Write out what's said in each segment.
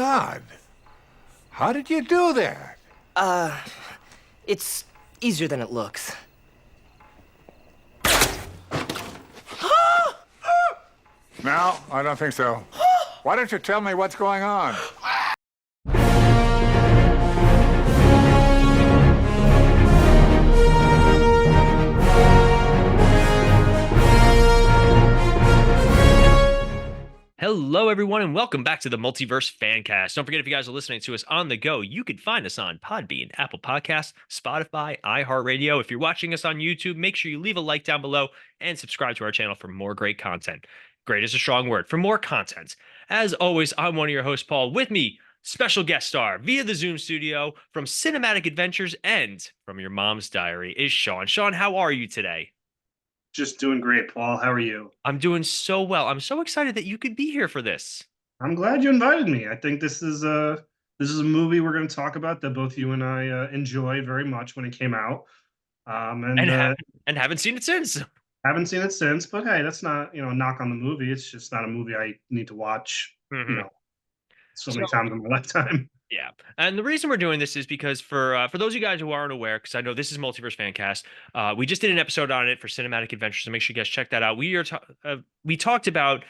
God, how did you do that? Uh, it's easier than it looks. No, I don't think so. Why don't you tell me what's going on? Hello, everyone, and welcome back to the Multiverse Fancast. Don't forget, if you guys are listening to us on the go, you can find us on Podbean, Apple Podcasts, Spotify, iHeartRadio. If you're watching us on YouTube, make sure you leave a like down below and subscribe to our channel for more great content. Great is a strong word. For more content. As always, I'm one of your hosts, Paul. With me, special guest star via the Zoom studio from Cinematic Adventures and from Your Mom's Diary is Sean. Sean, how are you today? Just doing great, Paul. How are you? I'm doing so well. I'm so excited that you could be here for this. I'm glad you invited me. I think this is a movie we're going to talk about that both you and I enjoyed very much when it came out, and And haven't and haven't seen it since. haven't seen it since. But hey, that's not a knock on the movie. It's just not a movie I need to watch, you Mhm. know, so So many times in my lifetime. yeah, and the reason we're doing this is because for those of you guys who aren't aware, because I know this is Multiverse Fancast, we just did an episode on it for Cinematic Adventures, so make sure you guys check that out. We talked about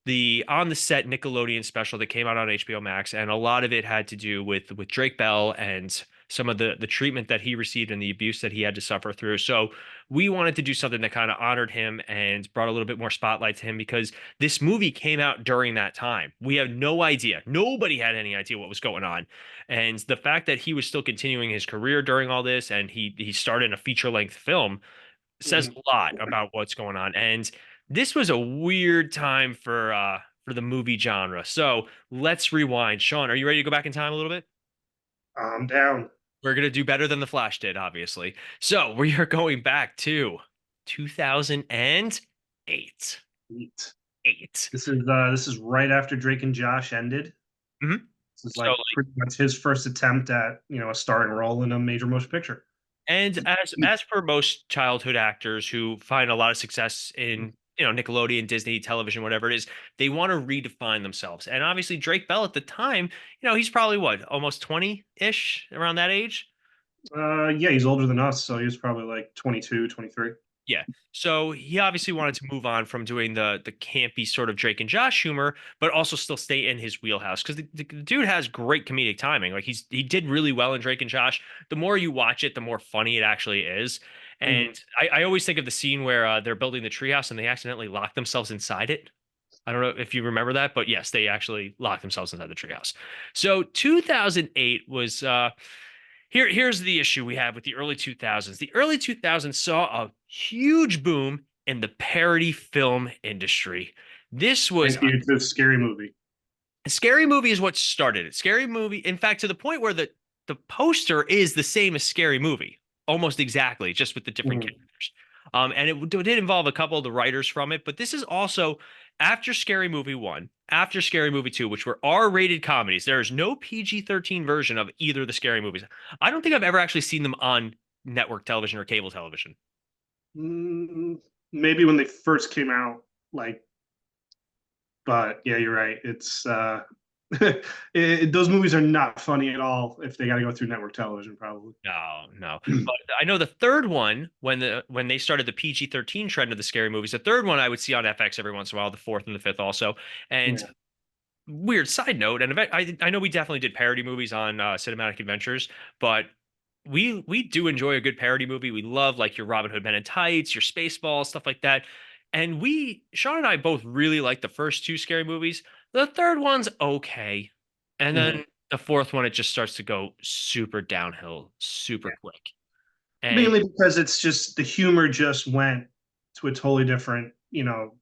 the on the set Nickelodeon special that came out on HBO Max, and a lot of it had to do with Drake Bell and some of the treatment that he received and the abuse that he had to suffer through. So we wanted to do something that kind of honored him and brought a little bit more spotlight to him because this movie came out during that time. We have no idea. Nobody had any idea what was going on. And the fact that he was still continuing his career during all this and he started a feature-length film says Mhm. a lot about what's going on. And this was a weird time for the movie genre. So let's rewind. Sean, are you ready to go back in time a little bit? I'm down. We're gonna do better than the Flash did, obviously. So we are going back to 2008. Sweet. Eight. This is right after Drake and Josh ended. Mhm. This is So, like pretty much his first attempt at a starring role in a major motion picture. and as per most childhood actors who find a lot of success in Nickelodeon, Disney, television, whatever it is, they want to redefine themselves. And obviously, Drake Bell at the time, he's probably what, almost 20-ish, around that age. Yeah, he's older than us, so he was probably like 22, 23. Yeah. So he obviously wanted to move on from doing the campy sort of Drake and Josh humor, but also still stay in his wheelhouse because the dude has great comedic timing. Like he did really well in Drake and Josh. The more you watch it, the more funny it actually is. Mhm. And I always think of the scene where they're building the treehouse and they accidentally lock themselves inside it. I don't know if you remember that, but yes, they actually locked themselves inside the treehouse. So 2008 was here's the issue we have with the early 2000s. The early 2000s saw a huge boom in the parody film industry. This was Thank you to Scary Movie. a Scary Movie is what started it. Scary Movie, in fact, to the point where the poster is the same as Scary Movie, almost exactly, just with the different Mhm. characters. And it did involve a couple of the writers from it, but this is also after Scary Movie 1, after Scary Movie 2, which were R-rated comedies. There is no PG-13 version of either of the Scary movies. I don't think I've ever actually seen them on network television or cable television. Mm, maybe when they first came out, but yeah, you're right. Those movies are not funny at all if they got to go through network television, probably. No, no. But I know the third one, when they started the PG-13 trend of the scary movies, the third one I would see on FX every once in a while, the fourth and the fifth also. And Yeah. weird side note, and I know we definitely did parody movies on Cinematic Adventures, but we do enjoy a good parody movie. We love like your Robin Hood Men in Tights, your Spaceballs, stuff like that. And Sean and I both really like the first two scary movies. The third one's okay. And Mhm. then the fourth one, it just starts to go super downhill super Yeah. quick. And Mainly because it's just the humor just went to a totally different,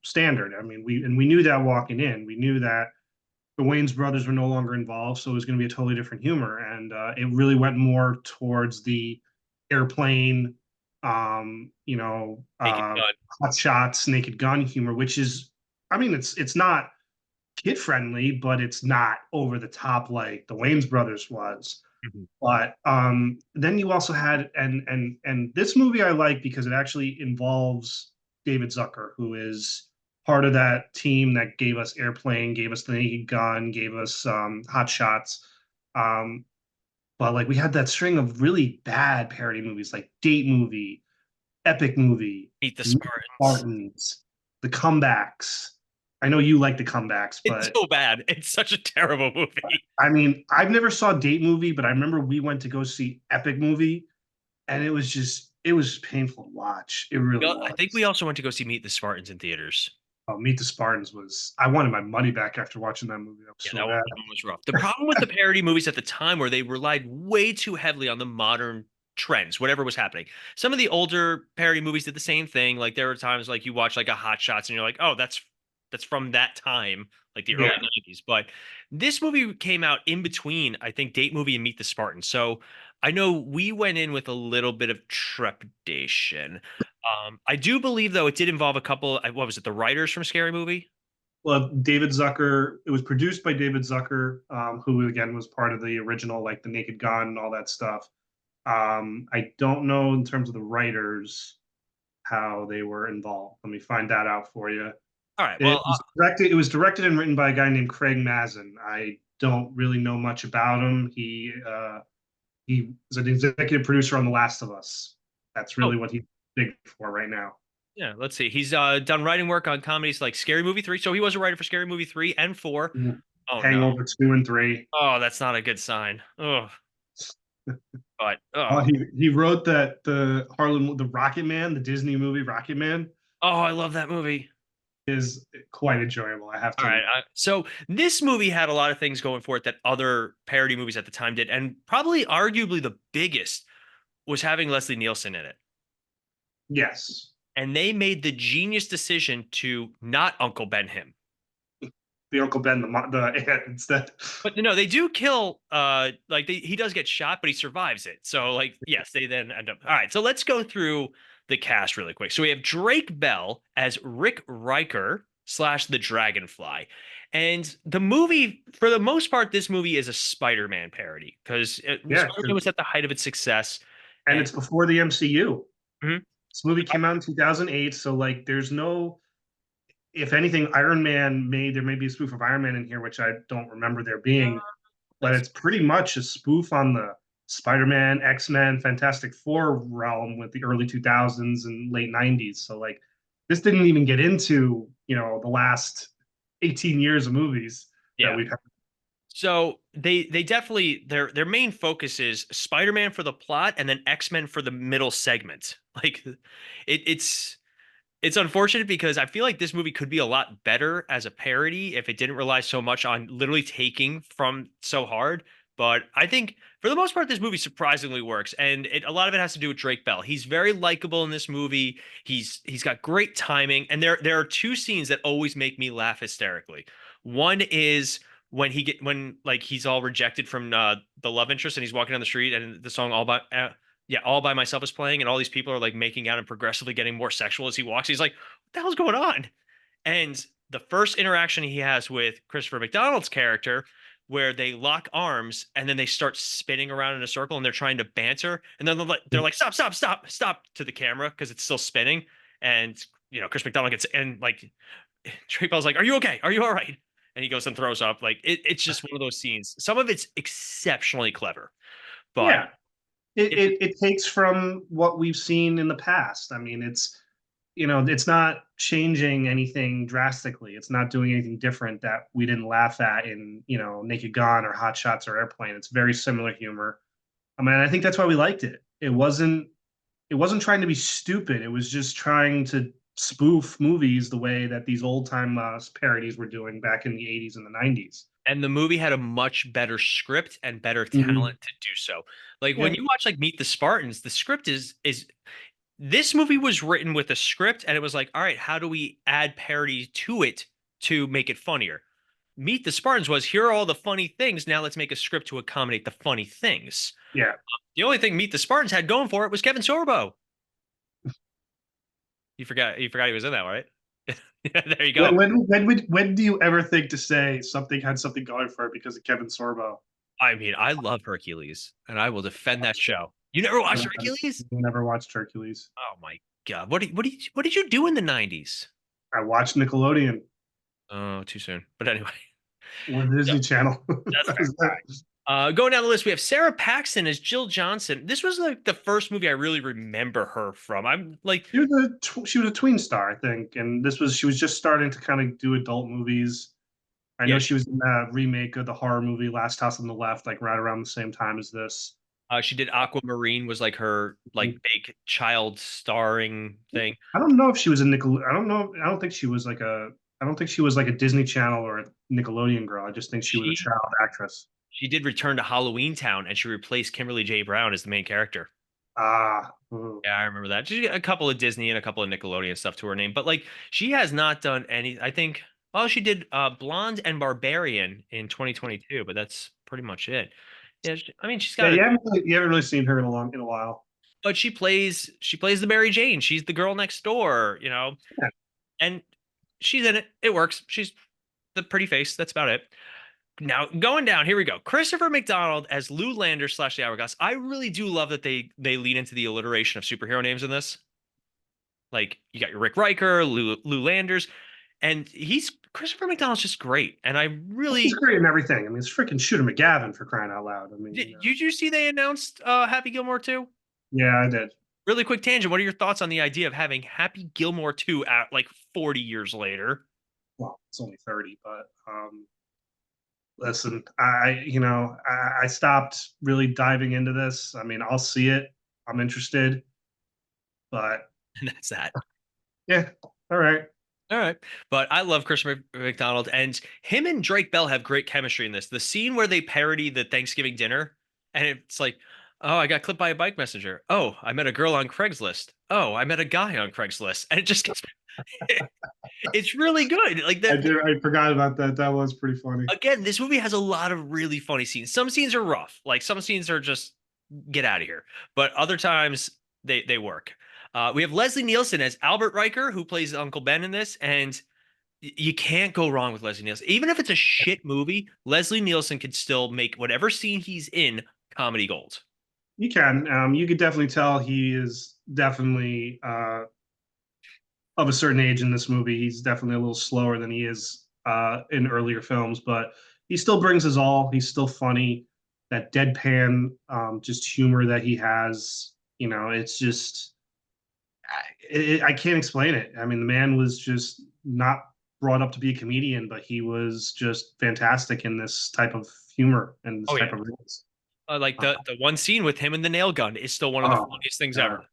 standard. I mean, we knew that walking in. We knew that the Wayans brothers were no longer involved, so it was going to be a totally different humor, and it really went more towards the airplane, Naked Gun. hot shots, Naked Gun humor, which is, I mean, it's not kid friendly, but it's not over the top like the Wayans brothers was. Mhm. But then you also had and this movie I like because it actually involves David Zucker, who is part of that team that gave us Airplane, gave us The Naked Gun, gave us Hot Shots. Um, but like we had that string of really bad parody movies like Date Movie, Epic Movie, Meet the Meet the Spartans. Spartans, The Comebacks. I know you like The Comebacks, It's but so bad. It's such a terrible movie. I mean, I've never saw Date Movie, but I remember we went to go see Epic Movie, and it was painful to watch. It really I think we was. also went to go see Meet the Spartans in theaters. Meet the Spartans was. I wanted my money back after watching that movie. That was Yeah, so that bad. one was rough. The problem with the parody movies at the time were they relied way too heavily on the modern trends, whatever was happening. Some of the older parody movies did the same thing. Like there were times like you watch like a Hot Shots and you're like, oh, that's from that time, like the early Yeah. 90s. But this movie came out in between, I think, Date Movie and Meet the Spartans. So I know we went in with a little bit of trepidation. I do believe though it did involve a couple. What was it? The writers from Scary Movie. Well, David Zucker. It was produced by David Zucker, who again was part of the original, like The Naked Gun and all that stuff. I don't know in terms of the writers how they were involved. Let me find that out for you. All right. Well, It was directed and written by a guy named Craig Mazin. I don't really know much about him. He was an executive producer on The Last of Us. That's oh, really what he's big for right now. yeah, let's see. He's done writing work on comedies like Scary Movie 3. So he was a writer for Scary Movie 3 and 4. Oh no. Hangover 2 and 3. Oh, that's not a good sign. Oh, but He wrote the Rocket Man, the Disney movie Rocket Man, I love that movie. is quite enjoyable. I have All to right. admit. So this movie had a lot of things going for it that other parody movies at the time did, and probably arguably the biggest was having Leslie Nielsen in it. Yes, And they made the genius decision to not Uncle Ben him. the Uncle Ben, the aunt instead. But no, they do kill. He does get shot, but he survives it. So, like, yes, they then end up. All right, so let's go through the cast really quick. So we have Drake Bell as Rick Riker slash the Dragonfly, and the movie, for the most part, this movie is a Spider-Man parody because Yeah, Spider-Man was at the height of its success, and and it's before the MCU. Mhm. This movie came out in 2008, so like, there's no. If anything, there may be a spoof of Iron Man in here, which I don't remember there being, but it's pretty much a spoof on the Spider-Man, X-Men, Fantastic Four realm with the early 2000s and late 90s. So like this didn't even get into, the last 18 years of movies that yeah. we've had. So they definitely their main focus is Spider-Man for the plot and then X-Men for the middle segment. Like it's it's unfortunate because I feel like this movie could be a lot better as a parody if it didn't rely so much on literally taking from so hard. But I think for the most part, this movie surprisingly works, and a lot of it has to do with Drake Bell. He's very likable in this movie. He's got great timing, and there are two scenes that always make me laugh hysterically. One is when like he's all rejected from the love interest, and he's walking down the street, and the song all by myself is playing, and all these people are like making out and progressively getting more sexual as he walks. He's like, what the hell's going on? And the first interaction he has with Christopher McDonald's character, where they lock arms and then they start spinning around in a circle and they're trying to banter, and then they're like, stop, stop, stop, stop to the camera because it's still spinning. And Chris McDonald gets, and like Trey Bell's like, are you okay? Are you all right? And he goes and throws up. Like it's just one of those scenes. Some of it's exceptionally clever, but Yeah, it takes from what we've seen in the past. I mean, it's not changing anything drastically. It's not doing anything different that we didn't laugh at in, Naked Gun or Hot Shots or Airplane. It's very similar humor. I mean, I think that's why we liked it. It wasn't trying to be stupid. It was just trying to spoof movies the way that these old time parodies were doing back in the 80s and the 90s. and the movie had a much better script and better Mhm. talent to do so. Like Yeah. when you watch like Meet the Spartans, the script is this movie was written with a script and it was like, all right, how do we add parody to it to make it funnier? Meet the Spartans was here are all the funny things. Now let's make a script to accommodate the funny things. Yeah. The only thing Meet the Spartans had going for it was Kevin Sorbo. You forgot he was in that, right? Yeah, there you go. When do you ever think to say something had something going for it because of Kevin Sorbo? I mean, I love Hercules and I will defend that show. You never watched Hercules? Never watched Hercules. Oh my God. What did you do in the 90s? I watched Nickelodeon Oh, too soon. But anyway, or Disney Channel. that's That fair. was it. Going down the list, we have Sarah Paxton as Jill Johnson. This was like the first movie I really remember her from. I'm like, She was a tween star, I think, and she was just starting to kind of do adult movies. I yeah, know she was in that remake of the horror movie Last House on the Left, like right around the same time as this. she did Aquamarine was like her like big child starring thing. I don't know if she was a Nickel. I don't know. I don't think she was like a. I don't think she was like a Disney Channel or a Nickelodeon girl. I just think she was a She child actress. she did return to Halloween Town and she replaced Kimberly J. Brown as the main character. Ah, ooh. Yeah, I remember that. She got a couple of Disney and a couple of Nickelodeon stuff to her name, but like she has not done any. I think. Oh, she did Blonde and Barbarian in 2022, but that's pretty much it. Yeah, I mean she's Yeah, got a. you haven't really seen her in a while. But she plays the Mary Jane. She's the girl next door, Yeah. and she's in it. It works. She's the pretty face. That's about it. Now going down, here we go. Christopher McDonald as Lou Lander / the Hourglass. I really do love that they lean into the alliteration of superhero names in this. Like you got your Rick Riker, Lou Landers, and Christopher McDonald's just great. And I He's really great in everything. I mean, it's freaking Shooter McGavin for crying out loud. I mean, did you see they announced Happy Gilmore 2? yeah, I did. Really quick tangent. What are your thoughts on the idea of having Happy Gilmore 2 at like 40 years later? Well, it's only 30, but listen, I stopped really diving into this. I mean, I'll see it. I'm interested, but And that's that. yeah, all right. All right. But I love Christopher McDonald, and him and Drake Bell have great chemistry in this. The scene where they parody the Thanksgiving dinner, and it's like, oh, I got clipped by a bike messenger. Oh, I met a girl on Craigslist. Oh, I met a guy on Craigslist. And it just gets, it's really good. Like I that. did. I forgot about that. That was pretty funny. Again, this movie has a lot of really funny scenes. Some scenes are rough. Like some scenes are just get out of here. But other times they work. We have Leslie Nielsen as Albert Riker, who plays Uncle Ben in this, and you can't go wrong with Leslie Nielsen. Even if it's a shit movie, Leslie Nielsen could still make whatever scene he's in comedy gold. You can. You could definitely tell he is definitely of a certain age in this movie. He's definitely a little slower than he is in earlier films, but he still brings his all. He's still funny. That deadpan, just humor that he has. It's just I can't explain it. I mean, the man was just not brought up to be a comedian, but he was just fantastic in this type of humor and this Oh type yeah. of roles. Like the one scene with him and the nail gun is still one of the Oh, funniest things God, ever. it's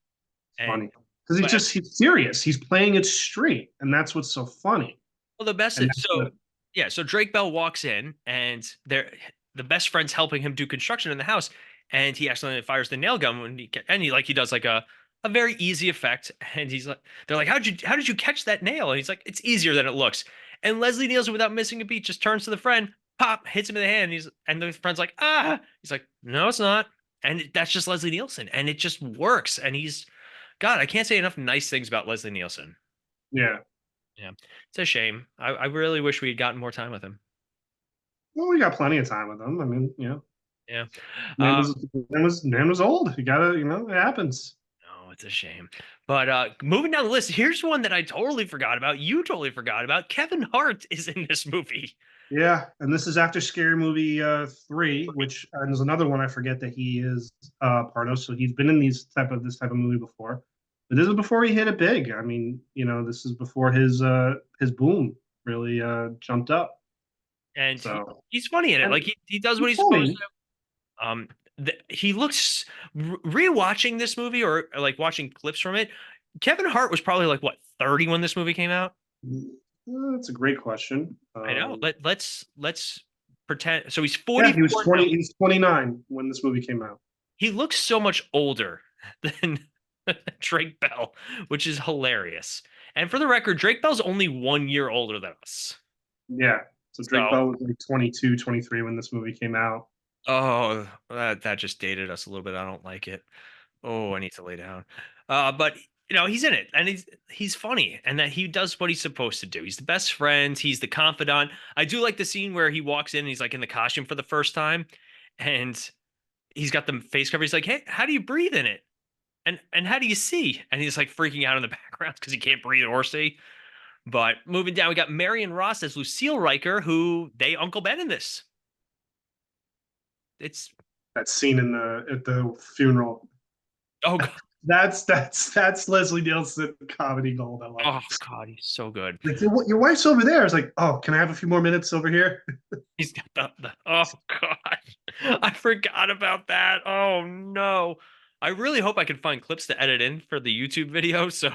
And funny because but he's serious. He's playing it straight, and that's what's so funny. well, the best And is that's so what, yeah. So Drake Bell walks in, and the best friend's helping him do construction in the house, and he accidentally fires the nail gun when he does like a very easy effect, and he's like, they're like, how did you catch that nail? And he's like, it's easier than it looks. And Leslie Nielsen, without missing a beat, just turns to the friend, pop, hits him in the hand. And the friend's like, ah. He's like, no, it's not. And that's just Leslie Nielsen, and it just works. And God, I can't say enough nice things about Leslie Nielsen. yeah. Yeah, it's a shame. I really wish we had gotten more time with him. Well, we got plenty of time with him. I mean, Yeah. man was old. You gotta, it happens. No, it's a shame. But moving down the list, here's one that I totally forgot about. You totally forgot about. Kevin Hart is in this movie. Yeah, and this is after Scary Movie 3, which and there's another one I forget that he is part of. So he's been in this type of movie before, but this is before he hit it big. I mean, this is before his boom really jumped up. And So he's funny in it. and Like he does what he's he's supposed funny. to. He looks rewatching this movie or like watching clips from it. Kevin Hart was probably like what 30 when this movie came out. That's a great question. I know. Let's pretend. So he's Yeah, he was 44 20. now. He was 29 when this movie came out. He looks so much older than Drake Bell, which is hilarious. And for the record, Drake Bell's only 1 year older than us. Yeah. So Drake So, Bell was like 22, 23 when this movie came out. oh, that just dated us a little bit. I don't like it. Oh, I need to lay down. But he's in it, and he's funny, and that he does what he's supposed to do. He's the best friend. He's the confidant. I do like the scene where he walks in and he's like in the costume for the first time, and he's got the face cover. He's like, "Hey, how do you breathe in it? And how do you see?" And he's like freaking out in the background because he can't breathe or see. But moving down, we got Marion Ross as Lucille Riker, who they Uncle Ben in this. It's That scene in the at the funeral. oh god, That's Leslie Nielsen comedy gold. I love oh it. god, he's so good. Like your wife's over there. It's like, oh, can I have a few more minutes over here? He's got the oh god, I forgot about that. Oh no, I really hope I can find clips to edit in for the YouTube video. So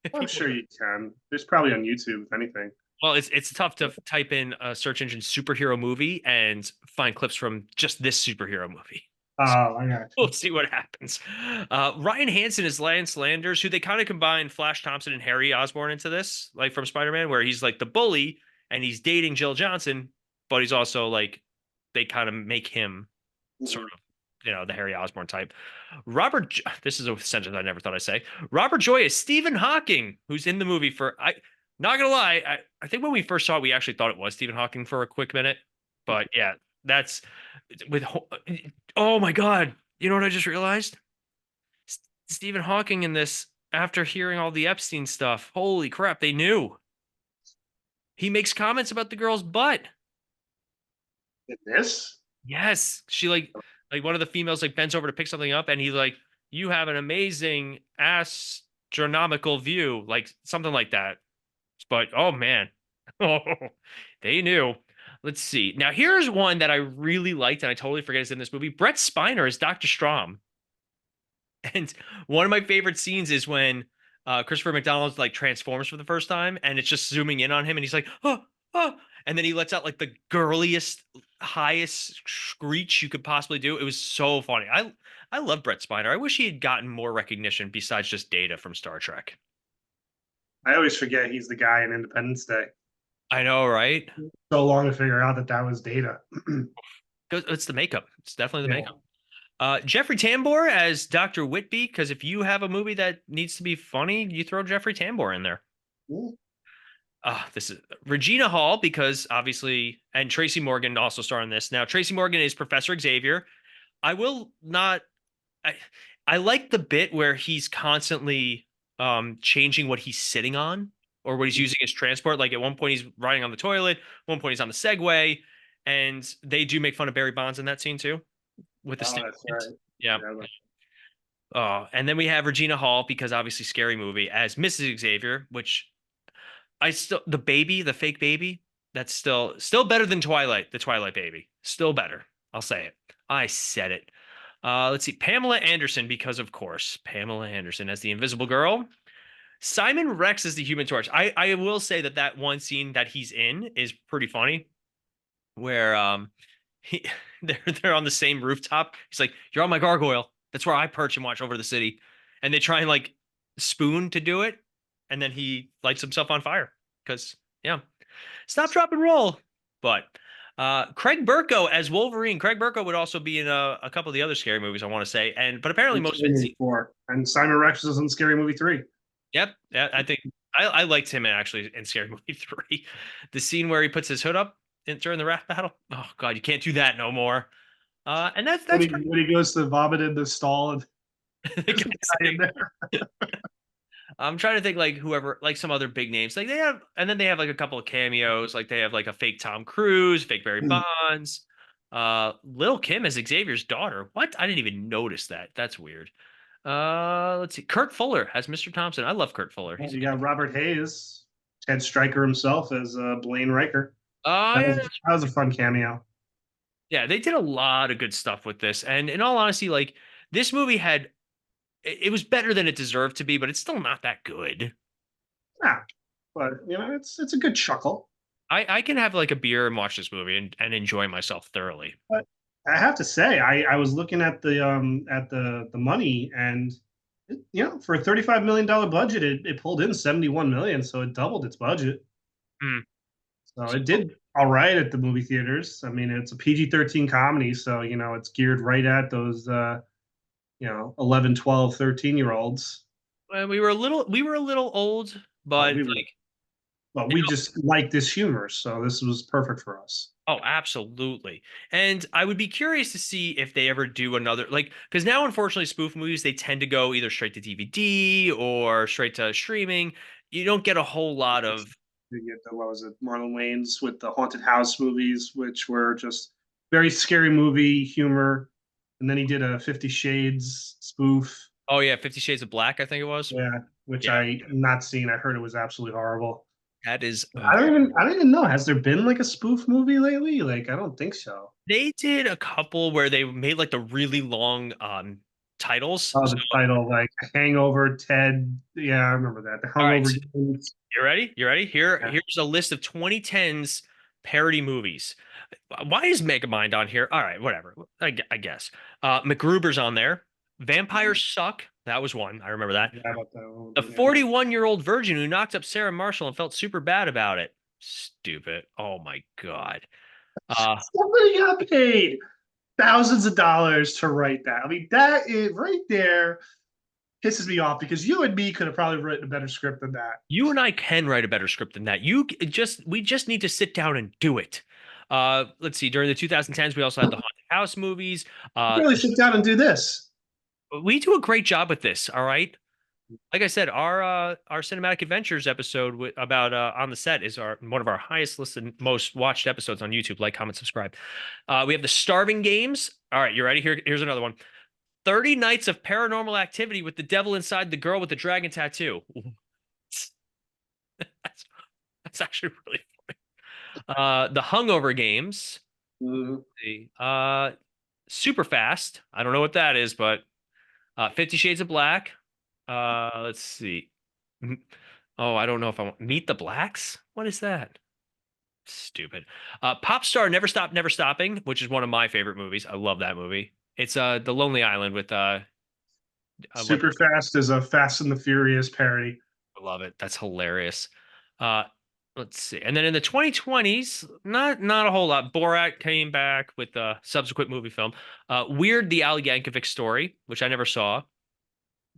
if I'm people, sure you can. There's probably on YouTube, if anything. well, it's tough to type in a search engine superhero movie and find clips from just this superhero movie. Oh, I got We'll you. see what happens. Ryan Hansen is Lance Landers, who they kind of combine Flash Thompson and Harry Osborn into this, like from Spider-Man, where he's like the bully and he's dating Jill Johnson, but he's also like they kind of make him sort of, the Harry Osborn type. This is a sentence I never thought I'd say. Robert Joy is Stephen Hawking, who's in the movie for not gonna lie, I think when we first saw it, we actually thought it was Stephen Hawking for a quick minute, but yeah, that's with oh my god, you know what I just realized? Stephen Hawking in this after hearing all the Epstein stuff. Holy crap, they knew. He makes comments about the girl's butt. In this? Yes, she like one of the females like bends over to pick something up, and he's like, "You have an amazing astronomical view," like something like that. But oh man, oh, they knew. Let's see. Now here's one that I really liked, and I totally forget is in this movie. Brett Spiner is Dr. Strom. And one of my favorite scenes is when Christopher McDonald like transforms for the first time, and it's just zooming in on him, and he's like, "Oh, oh," and then he lets out like the girliest, highest screech you could possibly do. It was so funny. I love Brett Spiner. I wish he had gotten more recognition besides just Data from Star Trek. I always forget he's the guy in Independence Day. I know, right? So long to figure out that was Data. It's the makeup. It's definitely the Yeah. makeup. Jeffrey Tambor as Dr. Whitby, because if you have a movie that needs to be funny, you throw Jeffrey Tambor in there. This is Regina Hall, because obviously, and Tracy Morgan also star in this. Now, Tracy Morgan is Professor Xavier. I will not. I like the bit where he's constantly changing what he's sitting on or what he's using as transport. Like at one point he's riding on the toilet, one point he's on the Segway, and they do make fun of Barry Bonds in that scene too, with the That's right. yeah. And then we have Regina Hall, because obviously Scary Movie, as Mrs. Xavier, which the baby, the fake baby, that's still better than Twilight, the Twilight baby. Still better. I'll say it. I said it. Let's see. Pamela Anderson, because of course, Pamela Anderson as the Invisible Girl. Simon Rex as the Human Torch. I will say that one scene that he's in is pretty funny, where he they're on the same rooftop. He's like, "You're on my gargoyle. That's where I perch and watch over the city." And they try and like spoon to do it, and then he lights himself on fire because stop, drop, and roll. But Craig Burko as Wolverine. Craig Burko would also be in a couple of the other Scary Movies, I want to say, but apparently most of it's 4. And Simon Rex was in Scary Movie 3. Yep. Yeah, I think I liked him actually in Scary Movie 3. The scene where he puts his hood up during the rap battle. Oh god, you can't do that no more. And that's when he goes to vomit in the stall and I'm trying to think like whoever, like some other big names. Like they have, and then they have like a couple of cameos. Like they have like a fake Tom Cruise, fake Barry Bonds. Lil Kim as Xavier's daughter. What? I didn't even notice that. That's weird. Let's see. Kurt Fuller as Mr. Thompson. I love Kurt Fuller. You got Robert Hayes, Ted Stryker himself as Blaine Riker. That was a fun cameo. Yeah, they did a lot of good stuff with this. And in all honesty, like this movie it was better than it deserved to be, but it's still not that good. Yeah, but it's a good chuckle. I can have like a beer and watch this movie and enjoy myself thoroughly. But I have to say, I was looking at the money, and for a $35 million budget, it pulled in 71 million, so it doubled its budget. So it did all right at the movie theaters. I mean, it's a PG-13 comedy, so it's geared right at those 11, 12, 13-year-olds. Well, we were a little old, but we just like this humor, so this was perfect for us. Oh, absolutely. And I would be curious to see if they ever do another, because now, unfortunately, spoof movies, they tend to go either straight to DVD or straight to streaming. You don't get a whole lot of You get the, what was it, Marlon Wayans with the haunted house movies, which were just very scary movie humor. And then he did a 50 Shades spoof. Oh yeah, 50 Shades of Black, I think it was. Yeah, which Yeah, I not seen. I heard it was absolutely horrible. that is. I don't even know. Has there been like a spoof movie lately? Like, I don't think so. They did a couple where they made like the really long titles. Oh, So, the title, like Hangover, Ted. Yeah, I remember that. The all right, Hungover so Games. you ready? You ready? Yeah. Here's a list of 2010s parody movies. Why is Megamind on here? All right, whatever. I guess. MacGruber's on there. Vampires Suck. That was one. I remember that. Yeah, about that one. The Yeah. 41-year-old virgin who knocked up Sarah Marshall and felt super bad about it. Stupid. Oh my God. Uh, Somebody got paid thousands of dollars to write that. I mean, that is right there pisses me off because you and me could have probably written a better script than that. you and I can write a better script than that. We just need to sit down and do it. Let's see. During the 2010s, we also had the haunted house movies. Really sit down and do this. We do a great job with this. All right. Like I said, our cinematic adventures episode about on the set is our one of our highest listened, most watched episodes on YouTube. Like, comment, subscribe. We have the Starving Games. All right, you ready? Here's another one. 30 Nights of Paranormal Activity with the devil inside the girl with the dragon tattoo. that's, that's actually really funny. The Hungover Games. Mhm. The Super Fast. I don't know what that is, but 50 Shades of Black. Let's see. Oh, I don't know if I want Meet the Blacks. What is that? Stupid. Pop Star Never Stop Never Stopping, which is one of my favorite movies. I love that movie. It's The Lonely Island with what Super Fast is a Fast and the Furious parody. I love it. That's hilarious. Uh let's see. And then in the 2020s, not a whole lot. Borat came back with a subsequent movie film. Weird the Al Yankovic Story, which I never saw.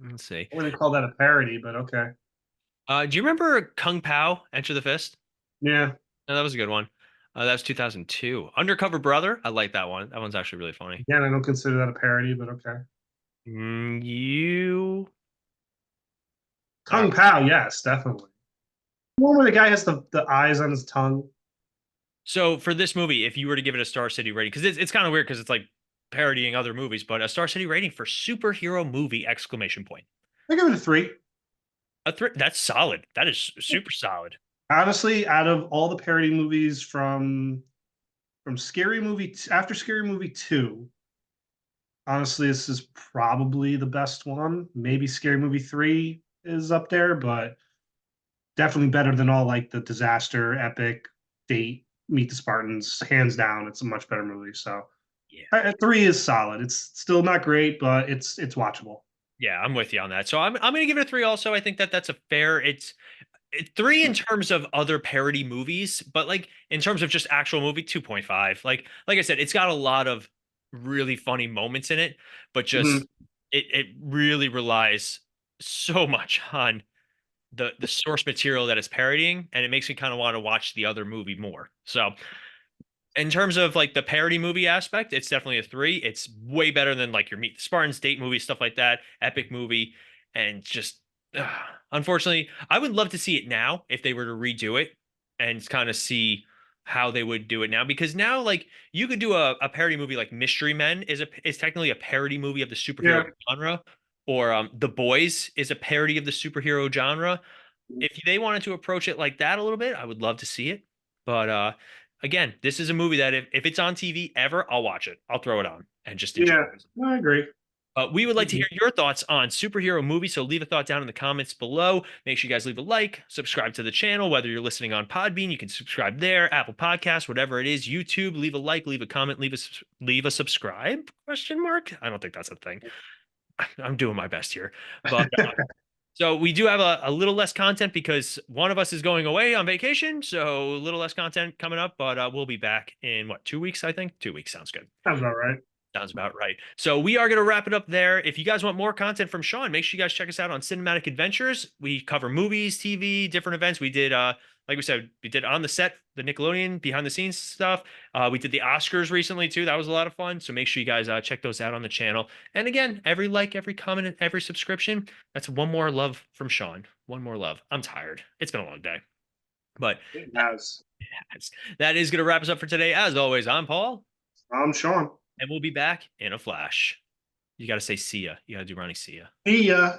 Let's see. I wouldn't call that a parody, but okay. Do you remember Kung Pao, Enter the Fist? Yeah. No, that was a good one. That was 2002. Undercover Brother. I like that one. That one's actually really funny. Again, I don't consider that a parody, but okay. You. Kung Pao, yes, definitely. One where the guy has the eyes on his tongue. So for this movie, if you were to give it a Star City rating, because it's kind of weird because it's like parodying other movies, but a Star City rating for superhero movie exclamation point. I give it a 3. That's solid. That is super solid. Honestly, out of all the parody movies from Scary Movie after Scary Movie 2, honestly, this is probably the best one. Maybe Scary Movie 3 is up there, but definitely better than all like the Disaster, Epic, Date, Meet the Spartans. Hands down, it's a much better movie. So Yeah. 3 is solid. It's still not great, but it's watchable. Yeah, I'm with you on that. So I'm going to give it a 3 also. I think that's a fair it's 3 in terms of other parody movies, but like in terms of just actual movie 2.5. Like I said, it's got a lot of really funny moments in it, but just Mhm. it really relies so much on the source material that it's parodying, and it makes me kind of want to watch the other movie more. So in terms of like the parody movie aspect, it's definitely a 3. It's way better than like your Meet the Spartans, Date movie, stuff like that, Epic movie, and just unfortunately, I would love to see it now if they were to redo it and kind of see how they would do it now. Because now, like you could do a parody movie like Mystery Men is technically a parody movie of the superhero Yeah. genre, or The Boys is a parody of the superhero genre. If they wanted to approach it like that a little bit, I would love to see it. But again, this is a movie that if it's on TV ever, I'll watch it. I'll throw it on and just enjoy Yeah, it. no, I agree. We would like to hear your thoughts on superhero movies, so leave a thought down in the comments below. Make sure you guys leave a like, subscribe to the channel, whether you're listening on Podbean, you can subscribe there, Apple Podcasts, whatever it is, YouTube, leave a like, leave a comment, leave a subscribe, question mark? I don't think that's a thing. I'm doing my best here. But so we do have a little less content because one of us is going away on vacation, so a little less content coming up, but we'll be back in what, 2 weeks, I think? 2 weeks sounds good. Sounds about right. Sounds about right. So we are going to wrap it up there. If you guys want more content from Sean, make sure you guys check us out on Cinematic Adventures. We cover movies, TV, different events. We did, like we said, we did on the set, the Nickelodeon behind the scenes stuff. We did the Oscars recently too. That was a lot of fun. So make sure you guys check those out on the channel. And again, every like, every comment, and every subscription, that's one more love from Sean. One more love. I'm tired. It's been a long day. But It has. that is going to wrap us up for today. As always, I'm Paul, I'm Sean. and we'll be back in a flash. You got to say see ya. You got to do Ronnie see ya. See ya.